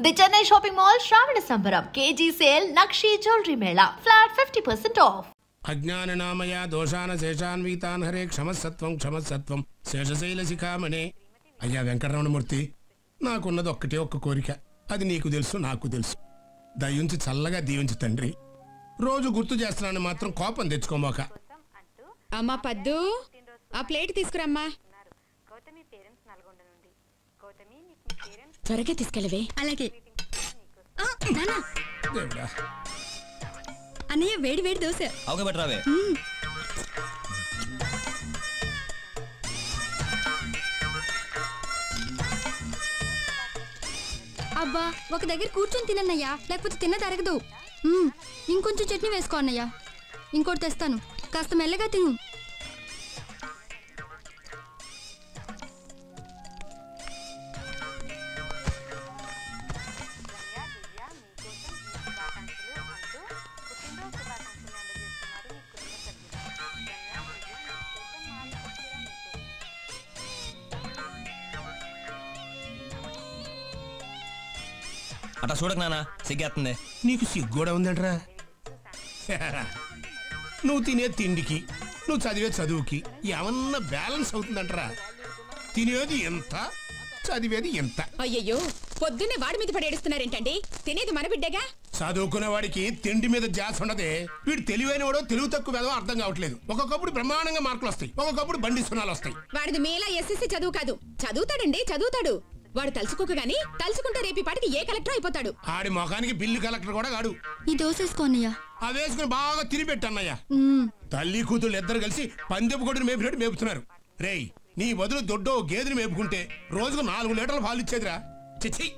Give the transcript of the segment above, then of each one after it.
The Chennai shopping mall శ్రావణ సంబరం KG sale నక్షి జ్యువెలరీ మేళా ఫ్లాట్ 50% ఆఫ్. అజ్ఞాననామయ దోషాన శేషాన్వితాన్ హరే క్షమసత్వం క్షమసత్వం శేషశైల శిఖామణే. అయ్యా వెంకటరమణమూర్తి, నాకున్నది ఒక్కటే ఒక్క కోరిక, అది నీకు తెలుసు నాకు తెలుసు. దయించి చల్లగా దీవించి తండ్రి. రోజు గుర్తు చేస్తున్నాను మాత్రం కోపం తెచ్చుకోమోక. అమ్మా పద్దు, ఆ ప్లేట్ తీసుకురమ్మా. త్వరగా తీసుకెళ్ళవే. అలాగే అన్నయ్య, వేడి వేడి దోశ. అబ్బా, ఒక దగ్గర కూర్చొని తినన్నయ్యా, లేకపోతే తిన్న తరగదు. ఇంకొంచెం చట్నీ వేసుకో అన్నయ్య. ఇంకోటి తెస్తాను, కాస్త మెల్లగా తిను. అట్లా చూడకు నాన్న, సిగ్గేస్తుంది. నీకు సిగ్గూడా ఉందంట్రా? నువ్వు తినే తిండికి నువ్వు చదివే చదువుకి ఏమన్నా బ్యాలెన్స్ అవుతుందంటరా? తినేది ఎంత, చదివేది ఎంత. అయ్యయ్యో, పొద్దున్నే వాడి మీద పడేడుస్తున్నారేంటండి? తినేది మన బిడ్డగా. చదువుకునే వాడికి తిండి మీద జాస్ ఉండదే. వీడు తెలివైన వాడో తెలుగు తక్కువ ఏదో అర్థం కావట్లేదు. ఒక్కొక్కప్పుడు బ్రహ్మాండంగా మార్కులు వస్తాయి, ఒక్కొక్కప్పుడు బండి సున్నాలు వస్తాయి. వాడిది మేలా ఎస్ఎస్సి చదువు కాదు. చదువుతాడండి, చదువుతాడు. వాడు తలుచుకోక గానీ తలుచుకుంటే రేపి పాటికి ఏ కలెక్టర్ అయిపోతాడు. ఆడి మొఖానికి బిల్లు కలెక్టర్ కూడా కాడు. ఈ దోసేసుకోన్నయ్యా. అవేసుకుని బాగా తినిపెట్టన్నయ్యా. తల్లి కూతుళ్ళు ఇద్దరు కలిసి పందెపు కొడుకుని మేపినట్టు మేపుతున్నారు. రేయ్, నీ బదులు దొడ్డో గేదెని మేపుకుంటే రోజుకు 4 లీటర్ల పాలు ఇచ్చేదిరా. చిచ్చి,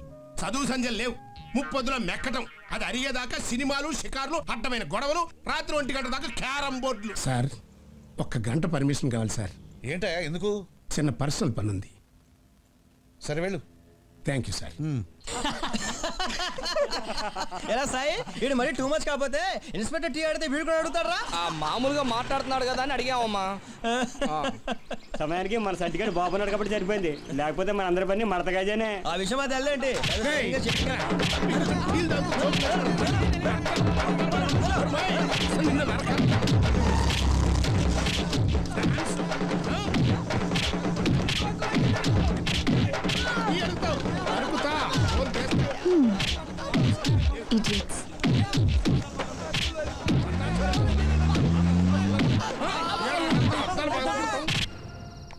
చదువు సంజలు లేవు. ముప్పొద్దుల మెక్కటం, అది అరిగేదాకా సినిమాలు, షికార్లు, అడ్డమైన గొడవలు, రాత్రి 1 గంట దాకా క్యారం బోర్డులు. సార్, 1 గంట పర్మిషన్ కావాలి సార్. ఏంటా, ఎందుకు? చిన్న పర్సనల్ పని ఉంది. సరే వెళ్ళు. Thank you sir. ఎలా సాయి, వీడు మరీ టూ మచ్ కాకపోతే ఇన్స్పెక్టర్ టీ అడిగితే వీడు కూడా అడుగుతారా? మామూలుగా మాట్లాడుతున్నాడు కదా అని అడిగామమ్మా. సమయానికి మన సర్టిఫికేట్ బాబున్నాడు కాబట్టి సరిపోయింది, లేకపోతే మన అందరి పని మడతగాజేనే. ఆ విషయం అది వెళ్ళండి.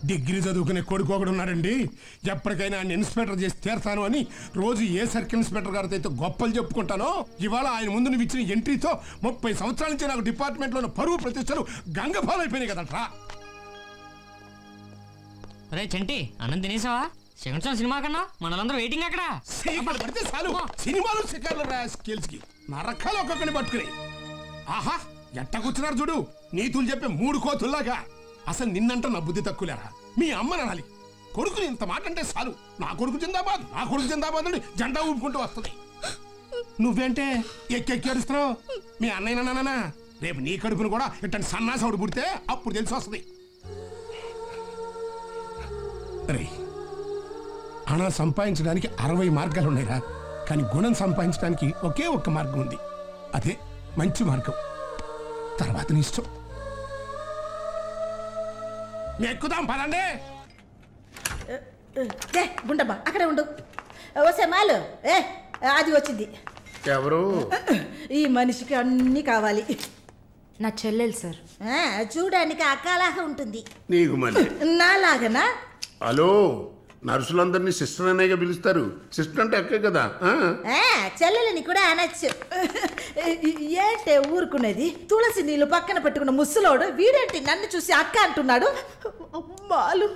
డిగ్రీ చదువుకునే కొడుకు ఒకడు ఉన్నాడండి. ఎప్పటికైనా ఆయన ఇన్స్పెక్టర్ చేసి తీరతాను అని రోజు ఏ సర్కిల్ ఇన్స్పెక్టర్ గారితో అయితే గొప్పలు చెప్పుకుంటానో, ఇవాళ ఆయన ముందు నువ్వు ఇచ్చిన ఎంట్రీతో 30 సంవత్సరాల నుంచి నాకు డిపార్ట్మెంట్లో పరువు ప్రతిష్టలు గంగపాలు అయిపోయినాయి కదట్రా. అరే చంటి, అన్నం తినేసావా? సెకండ్ షో సినిమా కన్నా మనలందరూ వెయిటింగ్ అక్కడ. పడితే చాలు, సినిమాలు షికార్లు స్కిల్స్ కి నరకాలు ఒక్కొక్కని పట్టుకుని. ఆహా, ఎట్ట కూర్చున్నారు చూడు, నీతులు చెప్పే 3 కోతుల్లాగా. అసలు నిన్నంట నా బుద్ధి తక్కువలేరా? మీ అమ్మ నాలి కొడుకుని ఇంత మాట అంటే చాలు, నా కొడుకు జిందాబాద్, నా కొడుకు జిందాబాద్ అని జెండా ఊపుకుంటూ వస్తుంది. నువ్వేంటే ఎక్కెక్కి ఏడుస్తున్నావు? మీ అన్నయ్య నాన్న రేపు నీ కడుపును కూడా ఇట్టని సన్నాసవుడు పుడితే అప్పుడు తెలిసి వస్తుంది. రే, హణ సంపాదించడానికి 60 మార్గాలు ఉన్నాయిరా, కానీ గుణం సంపాదించడానికి ఒకే ఒక్క మార్గం ఉంది. అదే మంచి మార్గం. తర్వాత నీ ఇష్టం. ఎక్కుదాం పదండి. గుండమ్మా అక్కడే ఉండు. ఓసే మాలు, అది వచ్చింది. ఎవరు? ఈ మనిషికి అన్నీ కావాలి. నా చెల్లెలు సార్. చూడడానికి అక్కలాగా ఉంటుంది. నీకు మళ్ళీ నాలాగనా? హలో, నర్సులందరినీ సిస్టర్ అనేగా పిలుస్తారు. సిస్టర్ అంటే అక్కే కదా. చెల్లెలని కూడా అనొచ్చు. ఏంటే ఊరుకునేది? తులసి నీళ్ళు పక్కన పెట్టుకున్న ముసలోడు వీడేంటి నన్ను చూసి అక్క అంటున్నాడు? అమ్మాలు,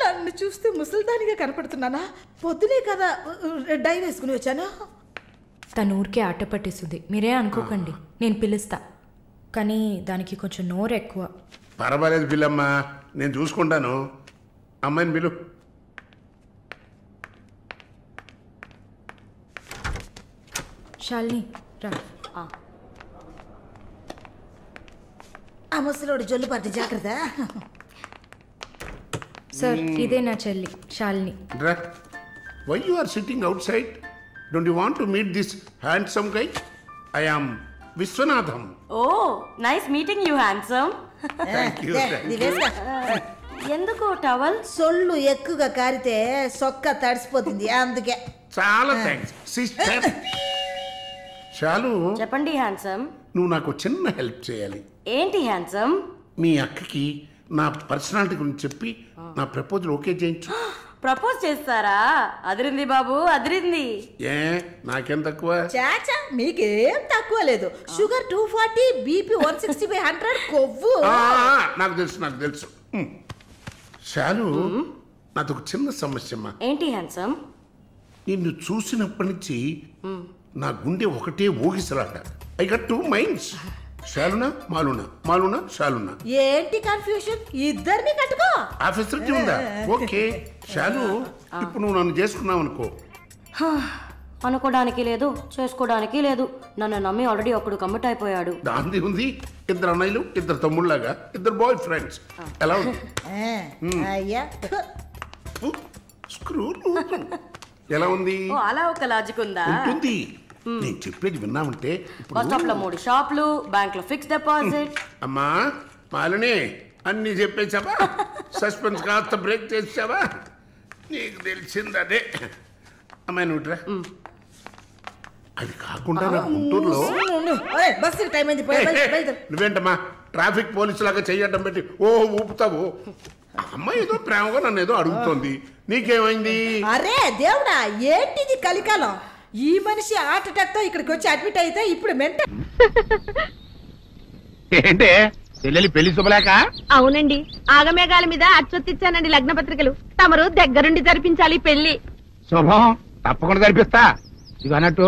నన్ను చూస్తే ముసలిదానిగా కనపడుతున్నానా? పొద్దునే కదా డై వేసుకుని వచ్చాను. తను ఊరికే ఆట పట్టేస్తుంది, మీరే అనుకోకండి. నేను పిలుస్తా, కానీ దానికి కొంచెం నోరు ఎక్కువ. పర్వాలేదు పిల్లమ్మా, నేను చూసుకుంటాను. అమ్మాయిని పిలు. శాలిని రా. ఆ ముసలోడు జొల్లు పాటి జాగ్రత్త. సార్, ఇదే నా చెల్లి Shalini. Why you are sitting అవుట్ సైడ్? Don't you want to meet this handsome guy? I am Vishwanatham. Oh nice meeting you handsome. Thank you. ఎందుకు టవల్? సొల్లు ఎక్కువగా కారితే సొక్క తడిసిపోతుంది అందుకే. చాలా థ్యాంక్స్ సిస్టర్. చాలు. చెప్పండి హ్యాండ్సమ్. నువ్వు నాకు చిన్న హెల్ప్ చేయాలి. ఏంటి హ్యాండ్సమ్? మీ అక్కకి నా పర్సనాలిటీ గురించి చెప్పి నా ప్రపోజల్ ఓకే చేయించు. ప్రపోజ్ చేస్తారా? అదిరింది బాబు, అదిరింది. ఏ నాకేం తక్కువ? చాచా మీకేం తక్కువ లేదు. షుగర్ 240, బీపీ 160/100, కొవ్వు. నాకు తెలుసు. చాలు. నాది ఒక చిన్న సమస్యమ్మా. ఏంటి హ్యాండ్సమ్? నిన్ను చూసినప్పటి నుంచి నా గుండె ఒకటే ఊగిసలాట. I got 2 minds. శాలునా మాలునా శాలునా. ఏంటి కన్ఫ్యూషన్? ఇద్దరిని కట్టుకో. ఆఫీసర్ ఉందా? ఓకే శాలు. ఇప్పుడు నువ్వు నన్ను చేసుకున్నావు అనుకో. అనుకోవడానికి లేదు, చేసుకోవడానికి లేదు. నన్ను నమ్మి ఆల్రెడీ ఒకడు కమిట్ అయిపోయాడు. దాంది ఉంది. 2 అన్నయ్యలు 2 తమ్ముళ్ళలాగా 2 బాయ్ ఫ్రెండ్స్. ఎలా ఉంది? అయ్యా స్క్రూ ఎలా ఉంది? అలా ఒక లాజిక్ ఉందా? ఉంటుంది. నేను చెప్పేది విన్నామంటే బస్ స్టాప్ లో 3 షాపులు, బ్యాంక్ లో ఫిక్స్ డిపాజిట్. అమ్మా మాలిని అన్ని చెప్పేసావా? సస్పెన్స్ కాస్త బ్రేక్ చేసావా? నీకు తెలిసింది అదే. అమ్మాయి నువ్వుట్రా. అది కాకుండా నా గుంటూరులో బస్సు టైం అయింది. నువ్వేంటమ్మా ట్రాఫిక్ పోలీసు లాగా చెయ్యడం పెట్టి ఊపుతావు? అమ్మాయి ఏదో ప్రేమగా నన్ను ఏదో అడుగుతోంది. నీకేమైంది? అరే దేవుడా, ఏంటిది కలికాలం? ఈ మనిషి హార్ట్ అటాక్ తో ఇక్కడికి వచ్చి అడ్మిట్ అయితే ఇప్పుడు మెంటల్. ఏంటే చెల్లెలి పెళ్లి శుభలేక? అవునండి, ఆగమేఘాల మీద అచ్చొత్తిచ్చానండి లగ్న పత్రికలు. తమరు దగ్గరుండి జరిపించాలి పెళ్లి. శుభం, తప్పకుండా జరిపిస్తా. ఇక అన్నట్టు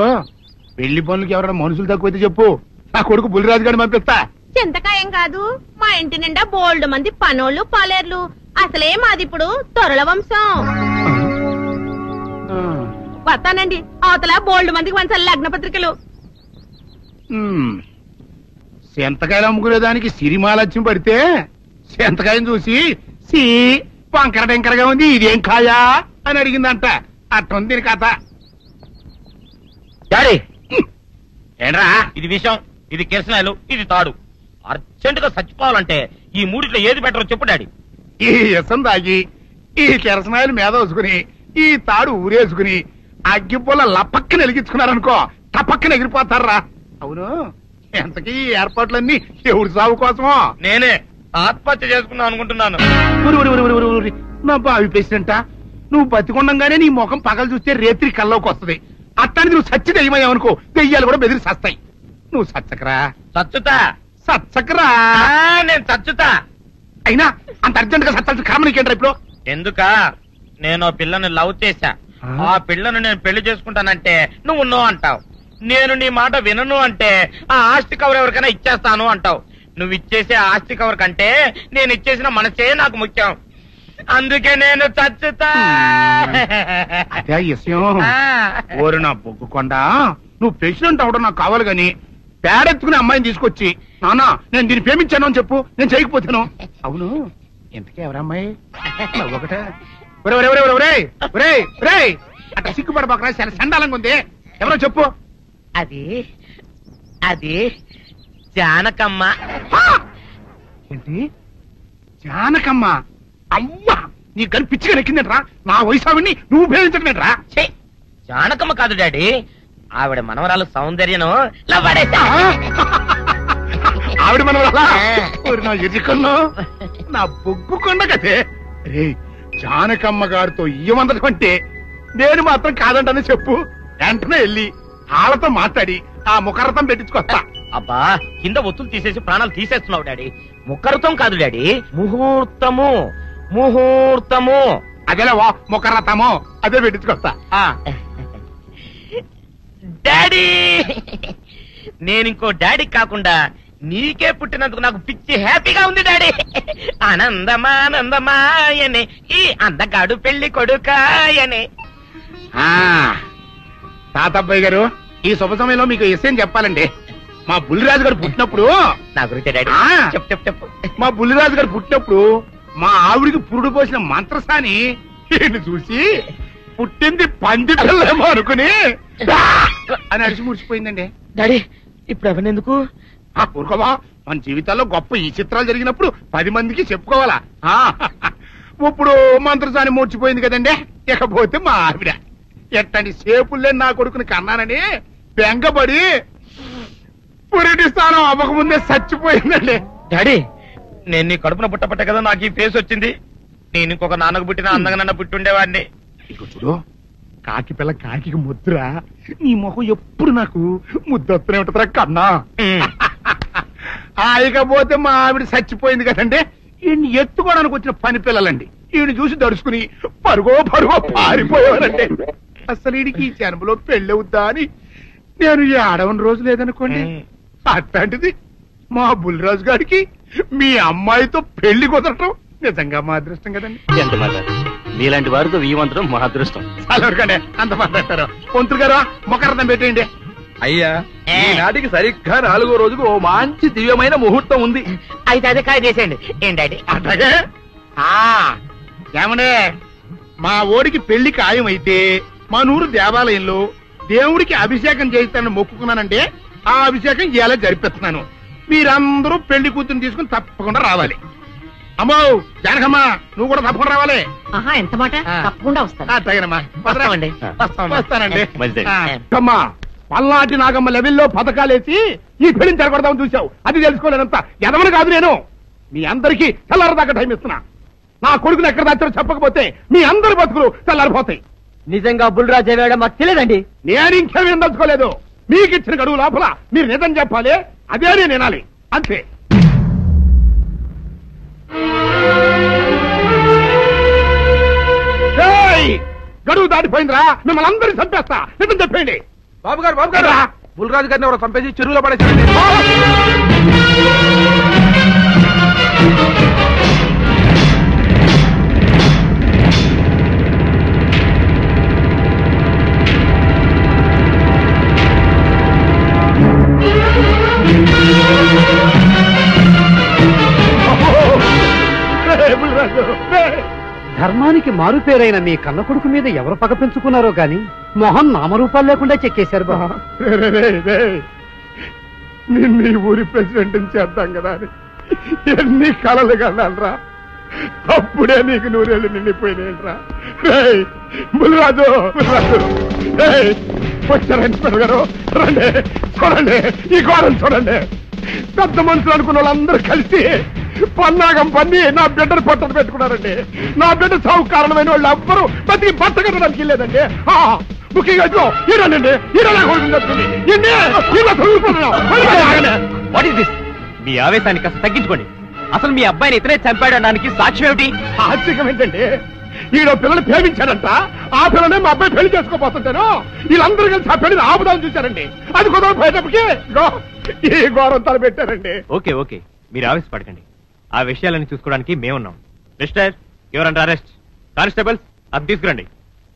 పెళ్లి పనులకి ఎవరైనా మనుషులు తక్కువైతే చెప్పు, నా కొడుకు బుల్లిరాజు గారిని పంపిస్తా. చింతకాయం కాదు, మా ఇంటి నిండా బోల్డ్ మంది పనోళ్ళు పాలేర్లు. అసలే మాది ఇప్పుడు తొరల వంశం. వస్తానండి, అవతల బోల్డ్ మందికి వంచాలి లగ్న పత్రికలు. సెంతకాయలు అమ్ముకునేదానికి సిరిమాలత్యం పడితే సెంతకాయని చూసి సి వంకర టెంకరగా ఉంది, ఇదేం కాయా అని అడిగిందంట. అట్టుంది దీని కథ. ఏంట్రా ఇది విషయం, ఇది కిరసనాయలు, ఇది తాడు. అర్జెంట్ గా చచ్చిపోవాలంటే ఈ మూడిట్లో ఏది బెటరో చెప్పు డాడీ. ఈ ఇసం తాగి ఈ కిరసనాయలు మీద వేసుకుని ఈ తాడు ఊరేసుకుని అగ్గిపూల లపక్కన వెలిగించుకున్నారనుకో, టపక్కన ఎగిరిపోతారా. అవును, ఎంతకీ ఈ ఏర్పాట్లన్నీ ఎవరి సాగు కోసమో? నేనే ఆత్మహత్య చేసుకున్నాను అనుకుంటున్నాను. నా బావి పేసినంట. నువ్వు బతికొండంగానే నీ ముఖం పగలు చూస్తే రేత్రి కల్లోకి వస్తుంది. అట్టానికి నువ్వు సచ్చి దెయ్యమయ్యావనుకో, దెయ్యాలు కూడా బెదిరి సస్తాయి. నువ్వు సచ్చకరా. సచ్చకరా. నేను చచ్చుతా. అయినా అంత అర్జెంట్ గా సత్తాల్సిన కారణం నీకేంట్రా ఇప్పుడు? ఎందుక నేను పిల్లని లవ్ చేశా. ఆ పిల్లను నేను పెళ్లి చేసుకుంటానంటే నువ్వు నో అంటావు. నేను నీ మాట వినను అంటే ఆ ఆస్తి కవర్ ఎవరికైనా ఇచ్చేస్తాను అంటావు. నువ్వు ఇచ్చేసే ఆస్తి కవర్ కంటే నేను ఇచ్చేసిన మనసే నాకు ముఖ్యం. అందుకే నేను చచ్చుతా. అదే విషయం. ఓరి నా బొగ్గుకొండ, నువ్వు ప్రెసిడెంట్ అవడం నాకు కావాలి గాని పేడెత్తుకునే అమ్మాయిని తీసుకొచ్చి నానా నేను దీన్ని ప్రేమించాను అని చెప్పు, నేను చేయకపోతాను. అవును, ఎంతకే ఎవరమ్మాయి? ఒకటే అట్లా సిగ్గుపడబాకరా, చాలా సండాలంగా ఉంది. ఎవరో చెప్పు. అది అది జానకమ్మ. ఏంటి జానకమ్మ? అమ్మా, నీ గని పిచ్చిగా నెక్కిందంటరా. నా వయసావిని నువ్వు ప్రేమించటమేట్రా? జానకమ్మ కాదు డాడీ, ఆవిడ మనవరాలు సౌందర్యను ఆవిడ మనవరాలా? నా ఎదుకల్లో నా బొగ్గుకొండ కదే. రే, జానకమ్మ గారితో ఇయ్యమందడం అంటే నేను మాత్రం కాదంటని చెప్పు. వెంటనే వెళ్ళి వాళ్ళతో మాట్లాడి ఆ ముఖరథం పెట్టించుకొస్తా. అబ్బా, కింద ఒత్తులు తీసేసి ప్రాణాలు తీసేస్తున్నావు డాడీ. ముఖరథం కాదు డాడీ, ముహూర్తము. ముహూర్తము అదేలా ముఖరథము, అదే పెట్టించుకొస్తా. డాడీ, నేను ఇంకో డాడీ కాకుండా నీకే పుట్టినందుకు నాకు పిచ్చి హ్యాపీగా ఉంది డాడీ. ఆనందమానందమాయనే ఈ అందగాడు పెళ్లి కొడుకాయనే. తాతబ్బాయి గారు, ఈ శుభ సమయంలో మీకు విషయం చెప్పాలండి. మా బుల్లిరాజు గారు పుట్టినప్పుడు నా గురించి డాడీ చెప్పు. మా బుల్లిరాజు గారు పుట్టినప్పుడు మా ఆవిడికి పురుడు పోసిన మంత్రసాని చూసి పుట్టింది పంది పిల్లేమో అనుకుని అని అరిచి ముడిచిపోయిందండి. డాడీ ఇప్పుడు ఎవరినెందుకు? ఊరుకోవా, మన జీవితాల్లో గొప్ప ఈ చిత్రాలు జరిగినప్పుడు 10 మందికి చెప్పుకోవాలా. ఇప్పుడు మంత్రసాని మూర్చిపోయింది కదండి. ఇకపోతే మా ఆవిడ ఎట్టండి సేపుల్లే నా కొడుకుని కన్నానని బెంగపడి పురిటి స్థానం అవ్వకముందే చచ్చిపోయిందండి. డాడీ నేను నీ కడుపున పుట్టపట్ట కదా నాకు ఈ ఫేస్ వచ్చింది. నేను ఇంకొక నాన్నకు పుట్టిన అందంగా నన్ను పుట్టుండేవాడిని. ఇక చూడు, కాకి పిల్ల కాకి ముద్దురా, నీ మొహం ఎప్పుడు నాకు ముద్దొత్తనే ఉంటుందిరా కన్నా. ఇకపోతే మా ఆవిడ చచ్చిపోయింది కదండి. ఈయన్ని ఎత్తుకోవడానికి వచ్చిన పని పిల్లలండి ఈయన చూసి దడుచుకుని పరుగో పారిపోయేవారండి. అసలు ఈడికి ఈ జన్మలో పెళ్ళవుద్దా అని నేను ఈ ఆడవని రోజు లేదనుకోండి. అట్లాంటిది మా బుల్లిరాజు గారికి మీ అమ్మాయితో పెళ్లి కుదరటం నిజంగా మా అదృష్టం కదండి. ఎంత మాట, మీలాంటి వారితో వీయమంతరం మా అదృష్టం. అలాగే అంత మాట్లాడతారు. పొంతులు గారు మొకరదం పెట్టేయండి. అయ్యా ఈనాటికి సరిగ్గా 4వ రోజుకు ఓ మంచి దివ్యమైన ముహూర్తం ఉంది. అయితే అదే కాయ చేసేయండి. ఏంటంటే అట్లాగే ఏమనే మా ఓడికి పెళ్లి ఖాయమైతే మా నూరు దేవాలయంలో దేవుడికి అభిషేకం చేయిస్తానని మొక్కుకున్నానంటే ఆ అభిషేకం ఇలా జరిపిస్తున్నాను. మీరందరూ పెళ్లి కూతురు తీసుకుని తప్పకుండా రావాలి. అమ్మో జానకమ్మా, నువ్వు కూడా తప్పకుండా రావాలి. ఎంత మాట, తప్పకుండా వస్తాను. అట్లాగేనమ్మా, వస్తానండి. అమ్మా పల్నాటి నాగమ్మ లెవెల్లో పథకాలేసి ఈ పెళ్లిని జరగొడదామని చూసావు. అది తెలుసుకోలేనంత ఎదవని కాదు నేను. మీ అందరికీ తెల్లారదాకా టైం ఇస్తున్నా. నా కొడుకుని ఎక్కడ దాచారో చెప్పకపోతే మీ అందరి బతుకులు తెల్లారిపోతాయి. నిజంగా బుల్రాజు అయ్యాడా మాకు తెలియదండి. నేను ఇంకేమీ తలుచుకోలేదు. మీకు ఇచ్చిన గడువు లోపల మీరు నిజం చెప్పాలి, అదే నేను వినాలి, అంతే. గడువు దాటిపోయిందిరా, మిమ్మల్ని అందరినీ చంపేస్తా. నిజం చెప్పండి. బాబు గారు బుల్రాజు గారిని ఎవరో చంపేసి చెరువులో పడేసి ధర్మానికి మారుపేరైన మీ కన్న కొడుకు మీద ఎవరు పగ పెంచుకున్నారో గాని మొహం నామరూపాలు లేకుండా చెక్కేశారు బా. నిన్ను ఊరి ప్రెసిడెంట్ చేద్దాం కదా అని ఎన్ని కలలు కన్నారా. అప్పుడే నీకు 100 ఏళ్ళు నిండిపోయినాయంట్రా. బుల్రాజు వచ్చారు ఇన్స్పెక్టర్ గారు, రండి చూడండి, ఈ ఘోరం చూడండి. పెద్ద మనుషులు అనుకున్న వాళ్ళందరూ కలిసి పన్నాగం పన్ని నా బిడ్డను పొట్టను పెట్టుకున్నారండి. నా బిడ్డ సాగు కారణమైన వాళ్ళు ఎవ్వరూ బతికి బట్ట కట్టడానికి లేదండి. ముఖ్యంగా ఈరోనండి మీ ఆవేశాన్ని కాస్త తగ్గించుకోండి. అసలు మీ అబ్బాయిని ఇతనే చంపాడడానికి సాక్ష్యం ఏమిటి? సాక్ష్యం ఏంటండి, ఈడో పిల్లలు ప్రేమించాడంట. ఆ పిల్లనే మా అబ్బాయి పెళ్లి చేసుకోబోతుంటాను. వీళ్ళందరూ కలిసి ఆ పెళ్లిని ఆపుదామని చూశారండి. అది కుదరపోయేటప్పటికి ఈ ఘోరం తలపెట్టారండి. ఓకే ఓకే, మీరు ఆవేశపడకండి. ఆ విషయాలను చూసుకోవడానికి మేమున్నాం. Mister your under arrest. Constables అది తీసుకురండి.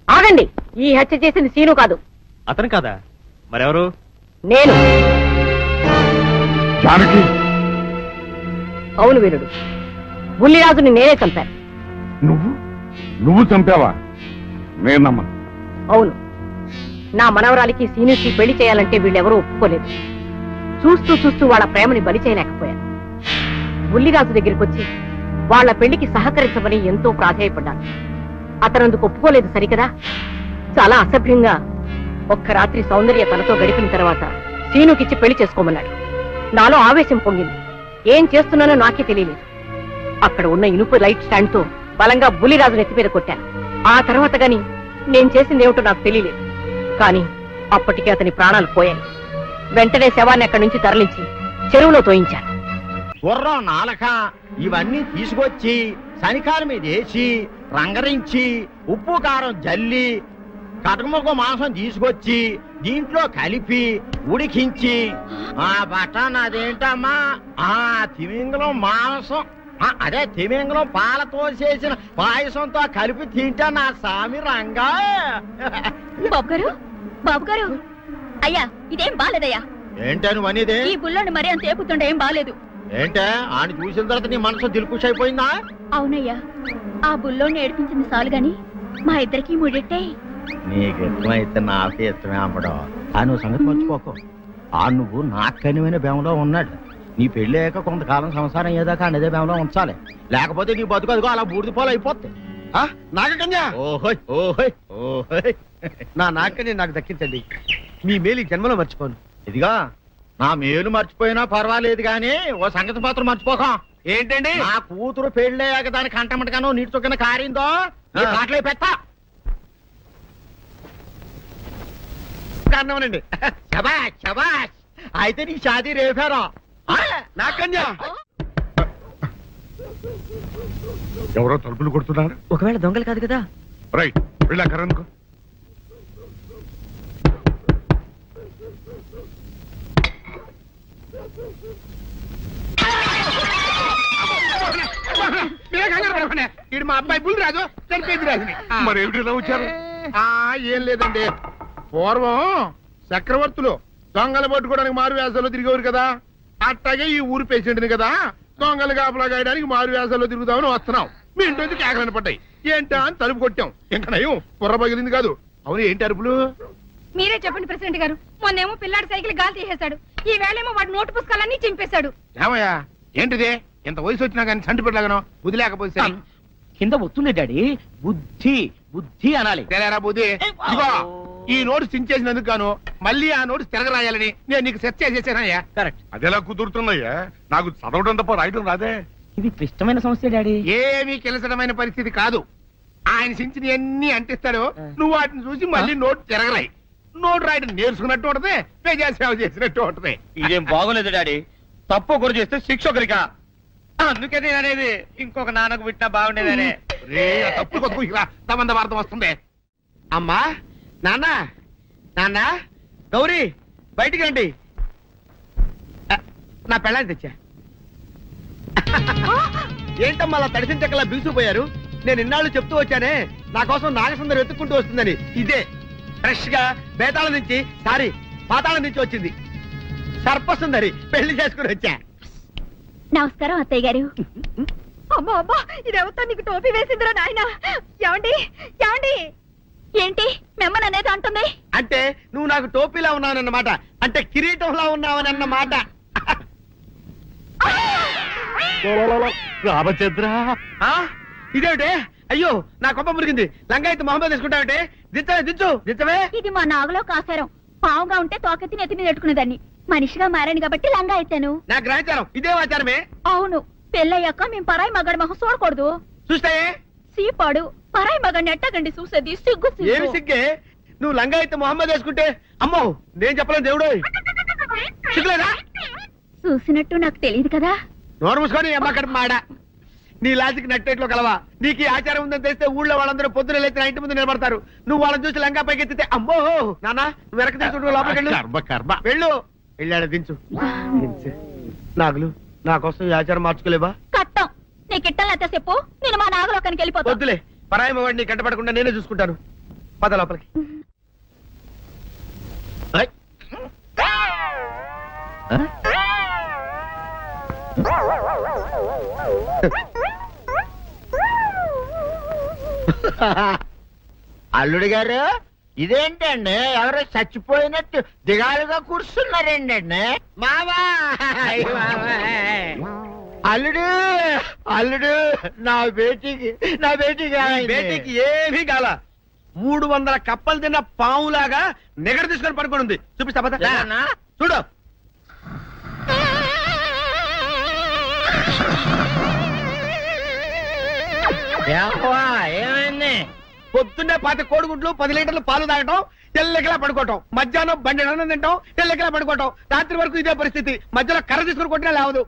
ఆగండి, ఈ హత్య చేసింది సీను కాదు. అతను కాదా? మరెవరు? నేను. జానకి. అవును వీరుడు, బుల్లిరాజుని నేనే చంపాను. నువ్వు చంపావా? నేను నమ్మను. అవును, నా మనవరాలికి సీనుకి పెళ్లి చేయాలంటే వీళ్ళెవరూ ఒప్పుకోలేదు. చూస్తూ చూస్తూ వాళ్ళ ప్రేమని బలి చేయలేకపోయాను. బుల్లిరాజు దగ్గరికి వచ్చి వాళ్ళ పెళ్లికి సహకరించమని ఎంతో ప్రాధాయపడ్డాను. అతనందుకు ఒప్పుకోలేదు సరికదా. చాలా అసభ్యంగా ఒక్క రాత్రి సౌందర్య తనతో గడిపిన తర్వాత సీనుకిచ్చి పెళ్లి చేసుకోమన్నాడు. నాలో ఆవేశం పొంగింది. ఏం చేస్తున్నానో నాకే తెలియలేదు. అక్కడ ఉన్న ఇనుపు లైట్ స్టాండ్ తో బలంగా బుల్లిరాజు నెత్తి మీద కొట్టాను. ఆ తర్వాత గాని నేను చేసిందేమిటో నాకు తెలియలేదు. కానీ అప్పటికే అతని ప్రాణాలు పోయాయి. వెంటనే శవాన్ని అక్కడి నుంచి తరలించి చెరువులో తోయించాను. గుర్రం నాలక ఇవన్నీ తీసుకొచ్చి శనికాల మీద వేసి రంగరించి ఉప్పు కారం జల్లి కటకముఖ మాంసం తీసుకొచ్చి దీంట్లో కలిపి ఉడికించి ఆ బటన్ అదేంటమ్మా తిమింగలం మాంసం అదే తిమింగలం పాలతో చేసిన పాయసంతో కలిపి తింటా నా సామి రంగా. బాబు గారు అయ్యా, ఇదేం బాలేదయ్యా. ఏంటా నువ్వు అనేది? ఈ బుల్లోని మరీ అంత ఏపుతుండే ఏం బాలేదు. ఏంటే ఆయన చూసిన తర్వాత నీ మనసు దిల్కుష్ అయిపోయిందా? అవునయ్యా, ఆ బుల్లోని ఏడిపించింది చాలు గాని మా ఇద్దరికి ముడిట్టే నీకు ఇష్టమైతే నాకే ఇష్టమే అమ్మడం. ఆ నువ్వు సంగతి మర్చిపోకు. ఆ నువ్వు నాకు కనివైన బేమలో ఉన్నాడు. నీ పెళ్ళి అయ్యాక కొంతకాలం సంసారం ఏదాకా అదే బేమలో ఉంచాలి. లేకపోతే నీ బతుకు అదిగో అలా బూడిదిపోలు అయిపోతాయి. నాగకన్యా ఓహోయ్ ఓహోయ్ ఓహోయ్. నా నాగకన్య నాకు దక్కించండి. మీ మేలు ఈ జన్మలో మర్చిపోను. ఇదిగా నా మేలు మర్చిపోయినా పర్వాలేదు గాని ఓ సంగతి మాత్రం మర్చిపోక. ఏంటండి? నా కూతురు పెళ్ళయ్యాక దానికి కంటమటగానో నీటి చొక్కన కారిందో కాట్లే పెట్ట అన్నవనండి. శబాష్ శబాష్. అయితే నీ షాదీ రేపారా నాకన్యా? ఎవరో తలుపులు కొడుతున్నారు. ఒకవేళ దొంగలు కాదు కదా. రైట్ వెళ్ళాకరందుకు. ఇది మా అబ్బాయి బుల్ రాజు చనిపోయింది రాజుని. మరి ఏమిటి ఇలా వచ్చారు? ఏం లేదండి, పూర్వం చక్రవర్తులు దొంగలు పట్టుకోవడానికి మారు వేసాల్లో తిరిగేవారు కదా. అట్టాగే ఈ ఊరు పేషెంట్ని కదా దొంగలు కాపలా గాయడానికి మారు వేసాల్లో తిరుగుదామని వస్తున్నాం. మీ ఇంటి నుంచి కేకలను పడ్డాయి. ఏంటా అని తలుపు కొట్టాం. ఇంకా నయం బుర్ర పగిలింది కాదు. అవును ఏంటి అరుపులు? మీరే చెప్పండి ప్రెసిడెంట్ గారు. మొన్నేమో పిల్లాడి సైకిల్ గాలి తీసేశాడు, ఈ వేళేమో వాడి నోటు పుస్తకాలన్నీ చింపేశాడు. ఏమయ్యా ఏంటిదే? ఇంత వయసు వచ్చినా కానీ చంటి పెట్టలాగనో బుద్ధి లేకపోతే కింద వస్తుంది డాడీ. బుద్ధి బుద్ధి అనాలి. తెలేరా బుద్ధి. ఇదిగో ఈ నోటు చించేసినందుకు గాను మళ్ళీ ఆ నోటు తిరగరాయాలని నేను నీకు సెట్ చేసేసానయ్యా. కరెక్ట్. అదెలా కుదురుతుందయ్యా? నాకు చదవడం తప్ప రాయడం రాదే. ఇది క్లిష్టమైన సమస్య డాడీ. ఏమీ కిలసడమైన పరిస్థితి కాదు. ఆయన చించిన ఎన్ని అంటిస్తాడో నువ్వు వాటిని చూసి మళ్ళీ నోటు తిరగరాయి. నోటు రాయడం నేర్చుకున్నట్టు ఉంటది, ప్రజాసేవ చేసినట్టు ఉంటది. ఇదేం బాగోలేదు డాడీ. తప్పు ఒకరు చేస్తే శిక్ష ఒకరికా. అందుకే నేను అనేది ఇంకొక నాన్నకు పుట్టినా బాగుండేదనే. తప్పు కొత్త వార్త వస్తుంది. అమ్మా నాన్న నాన్న గౌరీ బయటికి రండి. నా పెళ్ళాన్ని తెచ్చా. ఏంటమ్మా అలా తడిసిన చెక్కలా బిగుసిపోయారు? నేను ఇన్నాళ్ళు చెప్తూ వచ్చానే నా కోసం నాగసుందరం వెతుక్కుంటూ వస్తుందని. ఇదే ఫ్రెష్ గా బేతాళం నుంచి పాతాళం నుంచి వచ్చింది. సర్పసుందరి పెళ్లి చేసుకుని వచ్చా. నమస్కారం అత్తయ్య గారు. అమ్మా అమ్మా ఇదేవతా నీకు టోపీ వేసిందిరా నాయన. ఏమండి ఏమండి? ఏంటి మిమ్మల్ని అనేది అంటుంది? అంటే నువ్వు నాకు టోపీలా ఉన్నావనన్నమాట. అంటే కిరీటంలా ఉన్నావనన్నమాట. రామచంద్ర ఇదేమిటే? అయ్యో నా కొప్ప మురిగింది. లంగా అయితే మొహమ్మద్ తీసుకుంటావంటే దించవే. ఇది మా నాగులో కాసారం. పావుగా ఉంటే తోకెత్తి నెత్తి మీద పెట్టుకునేదాన్ని. మనిషిగా మారాను కాబట్టి లంగా అయితాను. నా గ్రహచారం ఇదే ఆచారమే. అవును, పెళ్ళయ్యాక మేము పరాయి మగాడి మొహం చూడకూడదు. చూస్తాయే సీపాడు పరాయి మగాడిని ఎట్టగండి చూసేది. సిగ్గు ఏమి సిగ్గే? నువ్వు లంగా అయితే మొహమ్మద్ వేసుకుంటే అమ్మో నేను చెప్పలేను దేవుడు. సిగ్గులేదా? చూసినట్టు నాకు తెలియదు కదా. నోరు మూసుకొని అమ్మ కడుపు మాడ. నీ లాజిక్ నట్టేట్లో కలవా? నీకు ఈ ఆచారం ఉందని తెలిస్తే ఊళ్ళో వాళ్ళందరూ పొద్దున లేచి నా ఇంటి ముందు నిలబడతారు. నువ్వు వాళ్ళని చూసి లంగా పైకి ఎత్తితే అమ్మో నాన్న నువ్వు వెనక తీసుకుంటూ లోపలికి వెళ్ళు. వెళ్ళాడు దించు. నాగులు నా కోసం ఈ ఆచారం మార్చుకోలేవా? కట్టం నీకు ఇట్టలేతే చెప్పు, నేను మా నాగలోకానికి వెళ్ళిపోతా. వద్దులే, పరాయి వాడిని కంటపడకుండా నేనే చూసుకుంటాను. పద లోపలికి. అల్లుడు గారు ఇదేంటండి ఎవరో చచ్చిపోయినట్టు దిగాలుగా కూర్చున్నారేంటండి? మావా అల్లుడు అల్లుడు నా బేటీకి బేటీకి ఏమీ కాల. 300 కప్పలు తిన్న పావులాగా నిగడ తీసుకొని పడుకొని ఉంది. చూపిస్తా పద. చూడు ఏమైంది? పొద్దున్నే 10 కోడిగుడ్లు 10 లీటర్లు పాలు తాగటం, తెల్లకిలా పడుకోవటం. మధ్యాహ్నం బండి అన్నం తింటాం, తెల్లకిలా పడుకోవటం. రాత్రి వరకు ఇదే పరిస్థితి. మధ్యలో కర్ర తీసుకుని కొట్టినా లేవదు.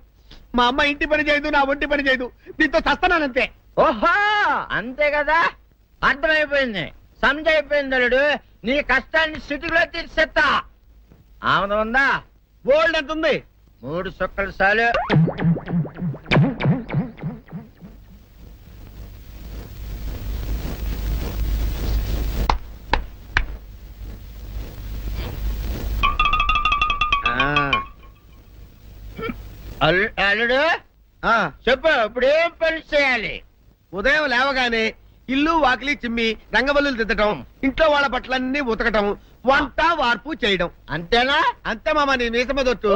మా అమ్మ ఇంటి పని చేయదు, నా ఒంటి పని చేయదు. దీంతో చస్తున్నానంతే. ఓహో అంతే కదా, అర్థమైపోయింది, సమజైపోయింది. అల్లుడు నీ కష్టాన్ని సిటీలో తీర్చేస్తా. ఆమె ఉందా? బోల్డ్ ఎంత ఉంది? 3 సుక్కలు చాలు. అల్లుడు చెప్పు, ఇప్పుడు ఏం పని చేయాలి? ఉదయం లేవగానే ఇల్లు వాకిలి చిమ్మి రంగవల్లులు దిద్దటం, ఇంట్లో వాళ్ళ బట్టలన్నీ ఉతకటం, వంట వార్పు చేయడం. అంతేనా? అంతే మామ, నీ మీసమదొట్టు.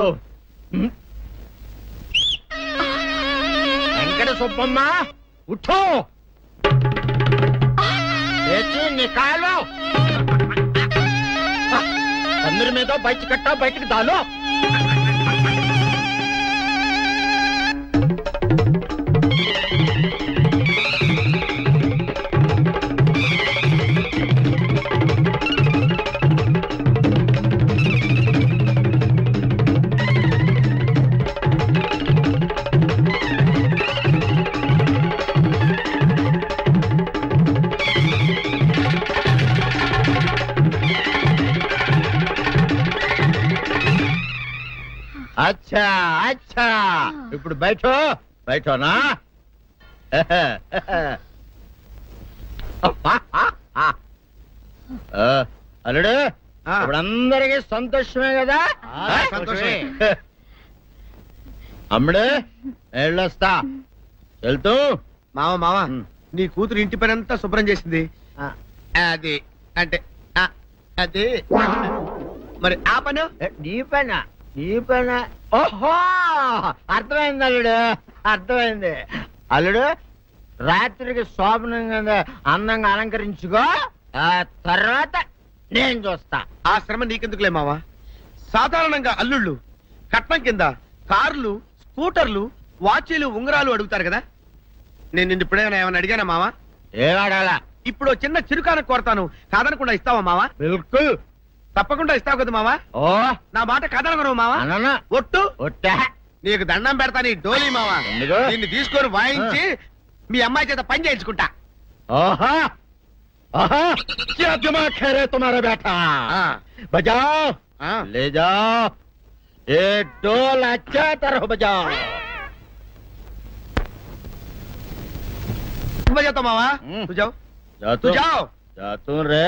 వెంకట సుబ్బమ్మ ఉఠో, నికాలో అందరి మీద బయట కట్టా, బయటకు దాలో. అచ్చా అచ్చా, ఇప్పుడు బయటో బయటోనా? అల్లుడు, ఇప్పుడు అందరికి సంతోషమే కదా? సంతోషమే. అమ్ముడు వెళ్ళొస్తా, వెళ్తూ. మామ మామ, నీ కూతురు ఇంటి పని అంతా శుభ్రం చేసింది. అది అంటే అది మరి ఆ పని నీ పైన నీ పైన. ఓహో, అర్థమైంది అల్లుడు, అర్థమైంది. అల్లుడు, రాత్రికి శోభనంగా అందంగా అలంకరించుకో, ఆ తర్వాత నేను చూస్తా. ఆ శ్రమ నీకెందుకులే మావా. సాధారణంగా అల్లుళ్ళు కట్నం కింద కార్లు, స్కూటర్లు, వాచీలు, ఉంగరాలు అడుగుతారు కదా. నేను నిన్ను ఇప్పుడేమైనా ఏమైనా అడిగానా మావా? ఏడాడాలా? ఇప్పుడు చిన్న చిరుకాన కోరతాను, కాదనకుండా ఇస్తావా మావా? బిల్కుల్ తప్పకుండా ఇస్తావు కదా మావా? ఓ, నా మాట కాదనగను మావా. ఒట్టు ఒట్టా, నీకు దండం పెడతా నీ డోలీ మావా. దీన్ని తీసుకొని వాయించి మీ అమ్మాయి చేత పని చేయించుకుంటా. ఓహా ఓహా, क्या दिमाग है रे तुम्हारा बेटा? बजाओ, ले जाओ, ये डोल अच्छा तरह बजाओ. बजाता मावा, तू जाओ, तू जाओ. जातू रे.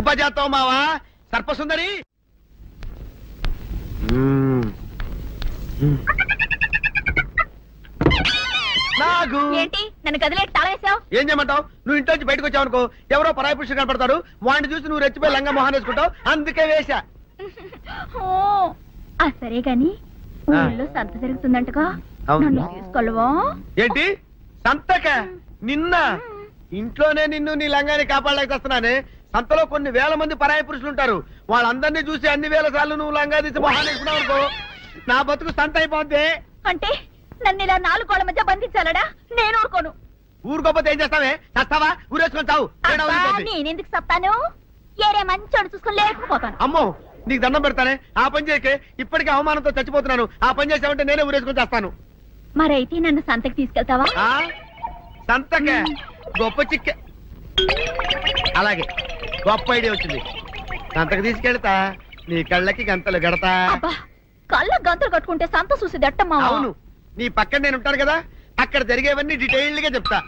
बजाता मावा, सर्पसुंदरी. నాగు ఏంటి నన్ను గదిలో తాళేసావు? ఏం చేయమంటావు? నువ్వు ఇంట్లో నుంచి బయటకు వచ్చావు అనుకో, ఎవరో పరాయి పురుషుడు కనపడతాడు, వాడిని చూసి నువ్వు రెచ్చిపోయి లంగా మొహాన్ వేసుకుంటావు, అందుకే వేశా. సరే గాని ఊళ్ళో సంత జరుగుతుందంటగా, నన్ను తీసుకెళ్ళవా? ఏంటి సంతక? నిన్న ఇంట్లోనే నిన్ను నీ లంగాన్ని కాపాడలేకొస్తున్నానే. సంతలో కొన్ని వేల మంది పరాయి పురుషులు ఉంటారు, వాళ్ళందరినీ చూసి అన్ని వేల సార్లు నువ్వు లంగా తీసి మొహాన్ వేసుకున్నావు అనుకో, నా బతుకు సంత అయిపోద్ది. అంటే నన్ను ఇలా 4 గోళ్ల మధ్య బంధించాలడా? నేను ఊరుకోను. ఊరుకోపోతే ఏం చేస్తావే? చస్తావా? ఊరేసుకొని చావు. నేనెందుకు చెప్తాను? ఏరే మంచోడు చూసుకొని లేకపోతాను. అమ్మో, నీకు దండం పెడతానే, ఆ పని చేయకే. ఇప్పటికే అవమానంతో చచ్చిపోతున్నాను, ఆ పని చేసావంటే నేనే ఊరేసుకొని చేస్తాను. మరైతే నన్ను సంతకి తీసుకెళ్తావా? సంతకే? గొప్ప చిక్కే. అలాగే, గొప్ప ఐడియా వచ్చింది. సంతకు తీసుకెళ్తా, నీ కళ్ళకి గంతలు గడతా. కళ్ళ గంతలు కట్టుకుంటే సంత చూసి దట్టమ్మా. అవును, నీ పక్కన నేను ఉంటాను కదా, అక్కడ జరిగేవన్నీ డీటెయిల్డ్ గా చెప్తా.